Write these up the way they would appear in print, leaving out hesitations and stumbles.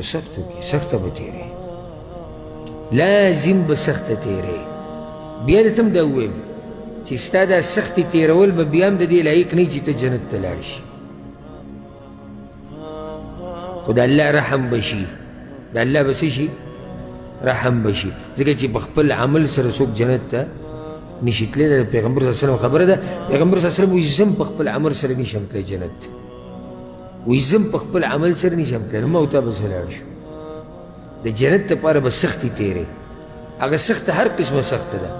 سختو کې سخته به تیرې لازم به سخته تیرې بیا دې ته هم دا ووایم چې ستا دا سختې تیرول به بیا هم د دې لایق نه چې ته جنت ته لاړ شي خو د الله رحم به شي د الله به څه شي رحم به شي ځکه چې په خپل عمل سره څوک جنت ته نشي تللی د پیغمبر صلی الله علیه وسلم خبره ده پیغمبر صلی الله علیه وسلم وایي زه په خپل عمل سره نشم تللی جنت وایي زه په خپل عمل سره نشم تللی نو ما او تا به څه لاړ شو د جنت لپاره به سختي تیرې هغه سخته هر قسمه سخته ده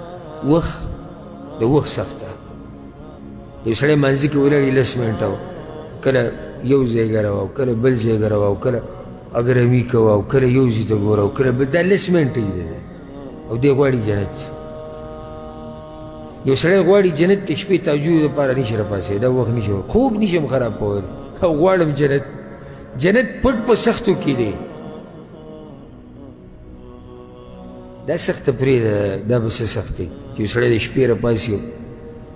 وخت د وخت سخته یو سړی مانځي کې ولاړ 10 منټه کله یو ځای ګرواو کله بل ځای ګرواو کله اګرمي کوه کله یو ځای ته ګوره کله بل دا 10 منټه یې ده او دی غواړي جنت یو سړی غواړي جنت ته شپې تهجد لپاره نشي راپاڅېدا وخت نشي خوب نشم خرابولی او غواړم جنت پټ په سختو کې دی دا سخته پرېږده دا به څه سخت دی چې یو سړی د شپې راپاڅي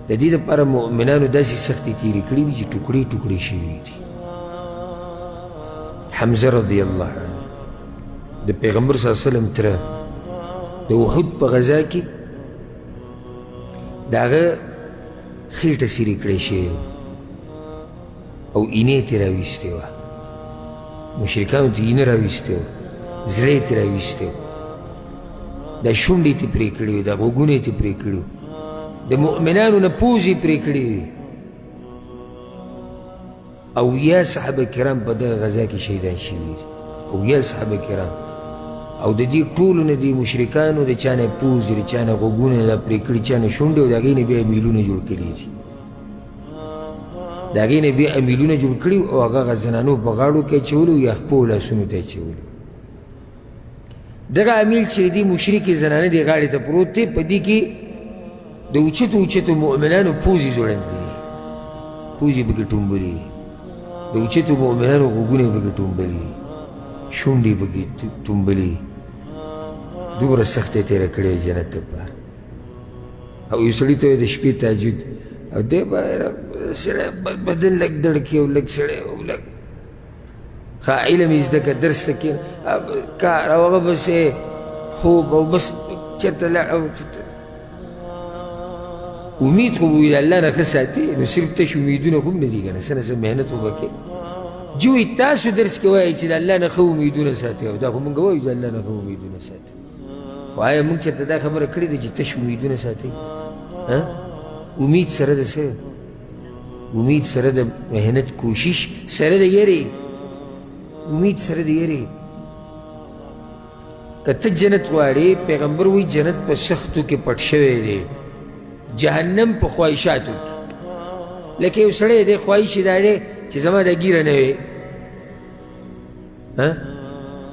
د دې دپاره مؤمنانو داسې سختې تېرې کړي دي چې ټوکړې ټوکړې شوي دي حمزه رضی الله عنه د پیغمبر صلی الله علیه وسلم تره د احد په غزا کې د هغه خېټه سیرې کړی شوې او اینې ترې راویستې وه مشرکانو ته اینه راویستې وه زړه یې ترې راویستې وه دا شونډې ترې پرې کړې وې دا غوږونه یې ترې پرې کړي وو د مؤمنانو نه پوزې پرې کړې وې اویا صحابه کرام په دغه غزا کې شهیدان شوي دي اویا صحابه کرام او د دې ټولو نه دې مشرکانو د چا نه پوزې د چا نه غوږونه دا پرې کړي چا نه شونډې او د هغې نه بیا میلونه جوړ کړي دي د هغې نه بیا امیلونه جوړ کړي او هغه زنانو په غاړو کې اچولي یا خپلو لاسونو ته اچولي دغه امیل چې دې مشرکې زنانه دې غاړې ته پروت دی په دې کې د اوچتو اوچتو مؤمنانو پوزې ځوړندې دي پوزې پکې ټومبلې د اوچتو مؤمنانو غوږونه یې پکې ټومبلې شونډې پکې ټومبلې دومره سخته یې تېره کړې جنت لپاره او یو سړي ته د شپې تهجد او دی به سړی بدن لږ دړکې او لږ سړی او لږ ښه علم یې زده که درس ته کښېنه کار او هغه بس خوب او بس چېرته لاړ امید خو به وي د الله نه ښه ساتي نو صرف تش امیدونه خو هم نه دي که نه څه نه څه محنت خو به کوې جو وایي تاسو درس کې وایئ چې د الله نه ښه امیدونه ساتئ او دا خو مونږ وایو د الله نه ښه امیدونه ساتئ خو آیا مونږ چېرته دا خبره کړې ده چې تش امیدونه ساتئ امید سره د څه امید سره د محنت کوشش سره د یرې امید سره د یرې که ته جنت غواړې پیغمبر وایي جنت په سختو کې پټ شوی دی جهنم په خواهشاتو کې لکه یو سړی دی خواهش یې دا دی چې زما دا ګیره نه وي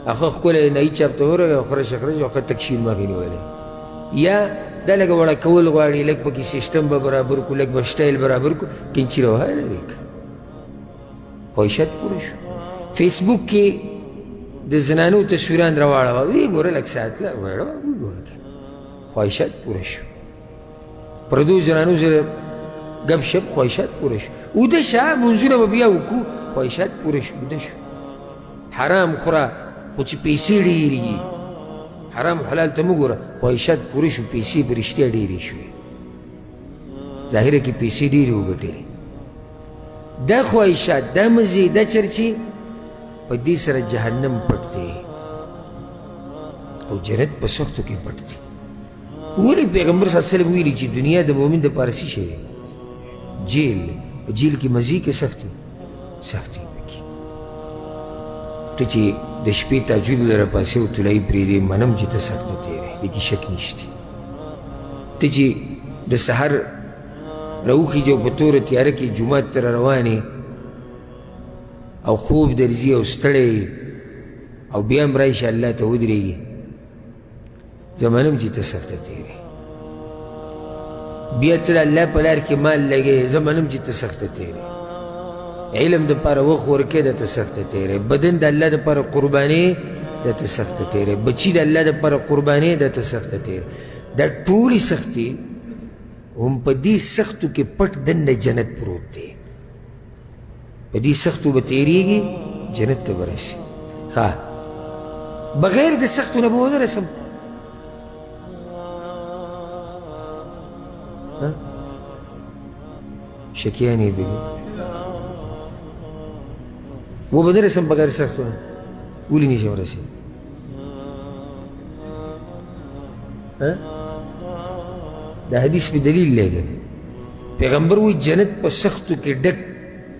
هغه ښکلی نایي چاپ ته ورغی او خرش خرش او ښه تکشیر مخې نیولی یا دا لږه وړه کول غواړي لږ پکې سیسټم به برابر کړو لږ به سټایل برابر کړو کنچي روحایه لري خواهشات پوره شو فیسبوک کې د زنانو تصویران راواړوه ویې ګوره لږ ساتله واړوه ویې ګوره خواهشات پوره شو پردو زنانو سره گپ شپ خواهشات پوره شو اوده شه منځونه به بیا وکړو خواهشات پوره شو اوده شو حرام خوره خو چې پیسې ډېرې وي حرام حلال ته مه ګوره خواهشات پوره شو پیسې په رښتیا ډېرې شوې ظاهره کې پیسې ډېرې وګټلې دا خواهشات دا مزې دا چرچې په دې سره جهنم پټ دی او جنت په سختو کې پټ دی ولې پیغمبر صلی الله علیه وسلم ویلي چې دنیا د مؤمن دپاره څه شی دی جیل په جیل کې مزې کې سختي سختي پکې ته چې د شپې تهجد له راپاسې او طلایي پرېږدې منم چې ته سخته تېری دې کې شک نشته ته چې د سحر راوخېږې او په توره تیاره کې جومات ته روانې او خوب درځي او ستړی او بیا هم راشي الله ته ودرېږي زه منم چې ته سخته تېری بیا ته د الله په لار کې مال لګې زه منم چې ته سخته تېری علم دپاره وخت ورکې د ته سخته تېری بدن د الله دپاره قربانې د ته سخته تېری بچي د الله دپاره قربانې د ته سخته تېری دا ټولې سختې هم په دې سختو کې پټ دننه جنت پروت دی په دې سختو به تېرېږي جنت ته به رسي ښه بغیر د سختو نه به ونه رسم. شکیان یې بګي و به نه رسم بغیر سختو نه. ولې نه شم رسېدلی؟ دا حدیث په دلیل دی که نه؟ پیغمبر وایي جنت په سختو کې ډک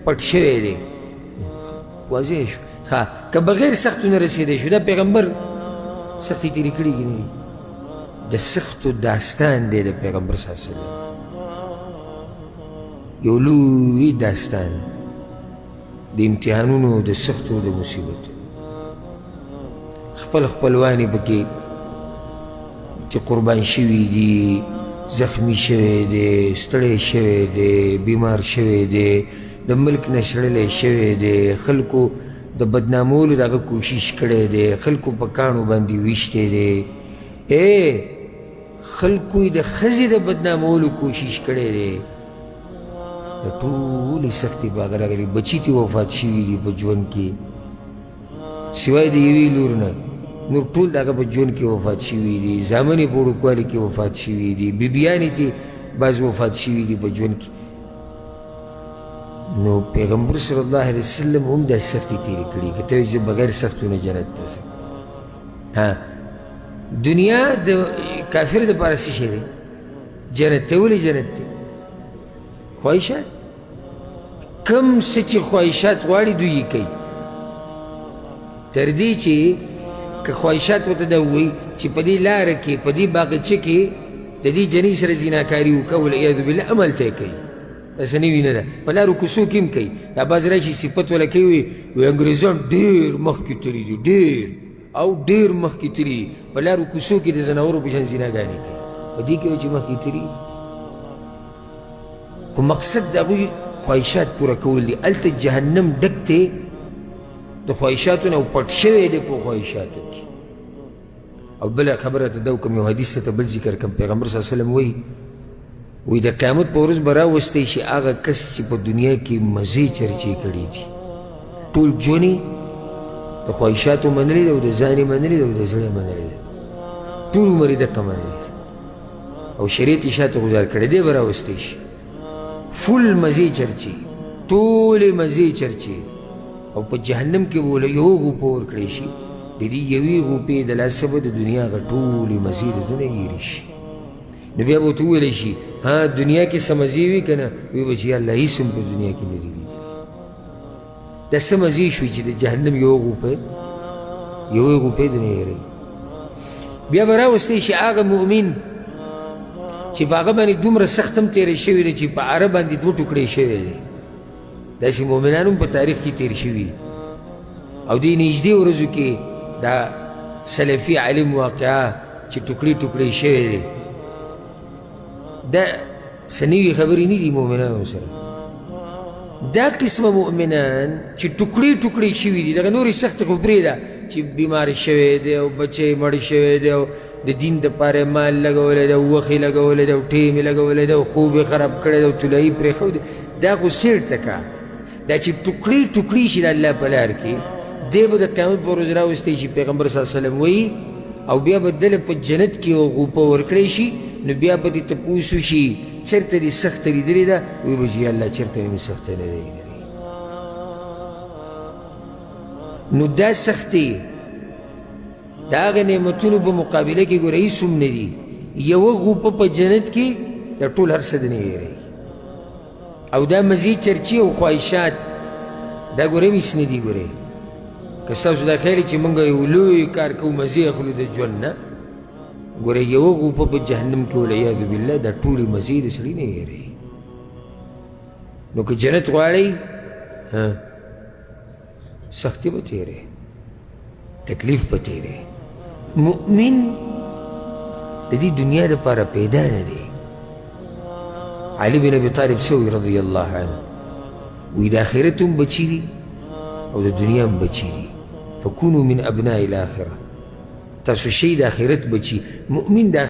پټ شوی دی. واضح شو. ښه که بغیر سختو نه رسېدی شو، دا پیغمبر سختي تېرې کړي که نه دي؟ د سختو داستان دی د پیغمبر صلی الله علیه وسلم، یو لوی داستان د امتحانونو، د سختو، د مصیبتو. خپل خپلوان یې پکې چې قربان شوي دي، زخمی شوی دی، ستړی شوی دی، بیمار شوی دی، د ملک نه شړلی شوی دی، خلکو د بدنامولو دغه کوشش کړی دی، خلکو په کاڼو باندې ویشتی دی، خلکو یې د ښځې د بدنامولو کوشش کړی دی. د ټولې سختې په هغه راغلي. بچي ترې وفات شوي دي په ژوند کې، سوای د یوې لور نه نور ټول د هغه په ژوند کې وفات شوي دي. زامن یې په وړوکوالي کې وفات شوي دي، بیبیانې ترې بعض وفات شوي دي په ژوند کې. نو پیغمبر صلی الله علیه وسلم هم دا سختي تېرې کړي. که ته وایې زه بغیر سختو نه جنت ته ځم. دنیا د کافر دپاره څه شی دی؟ جنت ته. ولې جنت دی؟ خواهشات. کم څه چې خواهشات غواړي دوی یې کوي، تر دې چې که خواهشات ورته دا ووایي چې په دې لاره کې، په دې باغچه کې د دې جنۍ سره زیناکاري وکړه، والعیاذ بالله، عملته یې کوي. داسې نوي نه ده، په لارو کوڅو کې هم کوي. دا بعض راشي صفت وله کوي، وایي انګریزان ډېر مخکې تللي دي، ډېر او ډېر مخکې تللي، په لارو کوڅو کې د ځناورو په شان زیناګانې کوي. په دې کې وایي چې مخکې تللي، خو مقصد د هغوی خواهشات پوره کول دي. هلته جهنم ډک دی د خواهشاتو نه، او پټ شوی دی په خواهشاتو کې. او بله خبره ته دا وکړم، یو حدیث ته بل ذکر کړم. پیغمبر صلی الله علیه وسلم وایي د قیامت په ورځ به راوستی شي هغه کس چې په دنیا کې مزې چرچې کړي دي، ټول ژوند یې د خواهشاتو منلې ده، او د ځان یې منلې ده، او د زړه یې منلې ده، ټول عمر یې دقه منلې ده، او شریعت یې شاته ګزار کړی دی. به راوستی شي فل مزې چرچې، ټولې مزې چرچې، او په جهنم کې به له یو غوپه ورکړی شي. د دې یوې غوپې د لاسه به د دنیا هغه ټولې مزې د ده نه هېرې شي. نو بیا به ورته وویلی شي دنیا کې څه مزې وي که نه؟ وی به چې یا الله هېڅ هم په دنیا کې نه دي لیدلي. دا څه مزې شوي چې د جهنم یوه غوپې د نه هېروي. بیا به راوستی شي هغه مؤمن چې په هغه باندې دومره سخت هم تېری شوی دی چې په اره باندې دوه ټوکړې شوی دی. داسې مؤمنان هم په تاریخ کې تېر شوي. او دې نږدې ورځو کې دا سلفي عالم واقعه چې ټوکړې ټوکړې شوی دی، دا څه نوي خبرې نه دي مؤمنانو سره. دا قسمه مؤمنان چې ټوکړې ټوکړې شوي دي، دغه نورې سختې خو پرېږده چې بیمار شوی دی او بچی مړ شوی دی او د دین دپاره یې مال لګولی دی، وخت یې لګولی دی، او ټیم یې لګولی دی، او خوب یې خراب کړی دی، او طلایي پرېښودی. دا خو سیړ ته کا. دا چې ټوکړې ټوکړې شي د الله په لار کې، دی به د قیامت په ورځ راوستی شي. پیغمبر صلی الله علیه وسلم وایي او بیا به دله په جنت کې یو غوپه ورکړی شي. نو بیا به دې تپوس وشي چېرته دې سخته لیدلې ده؟ وایي به چې یا الله چېرته مې سخته نه ده لیدلې. نو دا سختې د هغه نعمتونو په مقابله کې ګوره هېڅ هم نه دي. یوه غوپه په جنت کې دا ټول هر څه د نه هېروي. او دا مزې چرچې او خواهشات دا ګوره هم هېڅ نه دي. ګورئ که ستاسو دا خیال چې موږ یو لوی کار کوو، مزې اخلو د ژوند نه، ګوره یوه غوپه په جهنم کې والعیاذ بالله دا ټولې مزې د سړي نه هېروي. نو که جنت غواړئ سختي به تېرئ، تکلیف به تېرئ. مؤمن د دې دنیا دپاره پیدا نه دی. علي بن ابي طالب سوي رضی الله عنه وایي د آخرت هم بچي دي او د دنیا هم بچي دي. فکونو من ابناء الاخره، تاسو شئ د آخرت بچي. مؤمن د